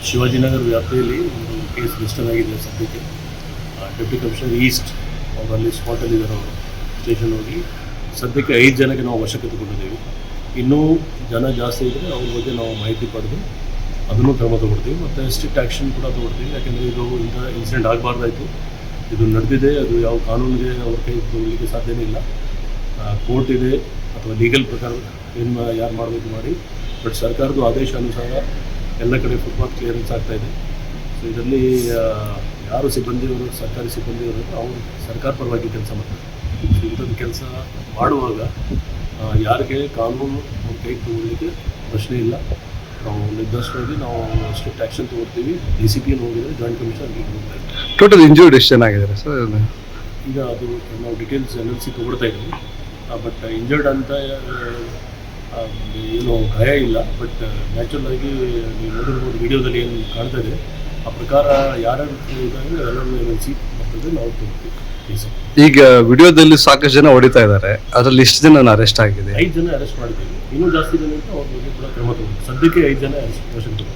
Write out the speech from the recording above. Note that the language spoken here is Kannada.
ಶಿವಾಜಿನಗರ ವ್ಯಾಪ್ತಿಯಲ್ಲಿ ಒಂದು ಕೇಸ್ ರಿಜಿಸ್ಟರ್ ಆಗಿದೆ ಸದ್ಯಕ್ಕೆ. ಡೆಪ್ಟಿ ಕಮಿಷನರ್ ಈಸ್ಟ್ ಅವರಲ್ಲಿ ಸ್ಪಾಟಲ್ಲಿದ್ದಾರೆ. ಅವರು ಸ್ಟೇಷನ್ ಹೋಗಿ ಸದ್ಯಕ್ಕೆ 5 ಜನಕ್ಕೆ ನಾವು ವಶಕ್ಕೆ ತಗೊಂಡಿದ್ದೀವಿ. ಇನ್ನೂ ಜನ ಜಾಸ್ತಿ ಇದ್ದರೆ ಅವ್ರ ಬಗ್ಗೆ ನಾವು ಮಾಹಿತಿ ಪಡೆದು ಅದನ್ನು ಕ್ರಮ ತಗೊಳ್ತೀವಿ ಮತ್ತು ಸ್ಟ್ರಿಕ್ಟ್ ಆ್ಯಕ್ಷನ್ ಕೂಡ ತಗೊಳ್ತೀವಿ. ಯಾಕೆಂದರೆ ಇದು ಇಂಥ ಇನ್ಸಿಡೆಂಟ್ ಆಗಬಾರ್ದಾಯಿತು. ಇದು ನಡೆದಿದೆ, ಅದು ಯಾವ ಕಾನೂನಿಗೆ ಅವ್ರ ಕೈ ತಗೊಳ್ಳಿಕ್ಕೆ ಸಾಧ್ಯನೇ ಇಲ್ಲ. ಕೋರ್ಟ್ ಇದೆ ಅಥವಾ ಲೀಗಲ್ ಪ್ರಕಾರ ಏನು ಯಾರು ಮಾಡಬೇಕು ಮಾಡಿ. ಬಟ್ ಸರ್ಕಾರದ ಆದೇಶ ಅನುಸಾರ ಎಲ್ಲ ಕಡೆ ಫುಟ್ಪಾತ್ ಕ್ಲಿಯರೆನ್ಸ್ ಆಗ್ತಾಯಿದೆ. ಸೊ ಇದರಲ್ಲಿ ಯಾರು ಸಿಬ್ಬಂದಿಯವರು ಸರ್ಕಾರಿ ಸಿಬ್ಬಂದಿಯವರು ಅವರು ಸರ್ಕಾರ ಪರವಾಗಿ ಕೆಲಸ ಮಾಡ್ತಾರೆ. ಇಂಥದ್ದು ಕೆಲಸ ಮಾಡುವಾಗ ಯಾರಿಗೆ ಕಾನೂನು ಅವ್ರ ಕೈಗೆ ತಗೊಳ್ಳಿಕ್ಕೆ ಪ್ರಶ್ನೆ ಇಲ್ಲ. ನಾವು ನಿರ್ದಿಷ್ಟವಾಗಿ ನಾವು ಸ್ಟ್ರಿಕ್ಟ್ ಆ್ಯಕ್ಷನ್ ತೊಗೊಳ್ತೀವಿ. DCP ಹೋಗಿದ್ರೆ ಜಾಯಿಂಟ್ ಕಮಿಷನರ್ಗೆ ಹೋಗ್ತಾ ಇದ್ದೀವಿ. ಟೋಟಲ್ ಇಂಜೂರ್ಡ್ ಎಷ್ಟು ಜನ ಆಗಿದ್ದಾರೆ ಸರ್? ಈಗ ಅದು ನಾವು ಡೀಟೇಲ್ಸ್ NLC ತೊಗೊಳ್ತಾ ಇದ್ದೀವಿ. ಬಟ್ ಇಂಜರ್ಡ್ ಅಂತ ಏನು ಗಾಯ ಇಲ್ಲ. ಬಟ್ ನ್ಯಾಚುರಲ್ ಆಗಿ ನೀವು ನೋಡಿರ್ಬೋದು ವಿಡಿಯೋದಲ್ಲಿ ಏನು ಕಾಣ್ತಾ ಇದೆ ಆ ಪ್ರಕಾರ ಯಾರ್ಯಾರು ಇದ್ದಾರೆ ಎಲ್ಲರೂ NLC ಬರ್ತದೆ, ನಾವು ತೊಗೊಳ್ತೀವಿ. ಈಗ ವಿಡಿಯೋದಲ್ಲಿ ಸಾಕಷ್ಟು ಜನ ಹೊಡಿತಾ ಇದ್ದಾರೆ, ಅದರಲ್ಲಿ ಎಷ್ಟು ಜನ ಅರೆಸ್ಟ್ ಆಗಿದೆ? 5 ಜನ ಅರೆಸ್ಟ್ ಮಾಡಿದ್ದೀವಿ. ಇನ್ನೂ ಜಾಸ್ತಿ ಜನ ಅಂತ ಅವ್ರ ಬಗ್ಗೆ ಕೂಡ ಕ್ರಮ ತಗೊಳ್ತೀವಿ. ಸದ್ಯಕ್ಕೆ 5 ಜನ ಅರೆಸ್ಟ್ ಮಾಡ್ತೀವಿ.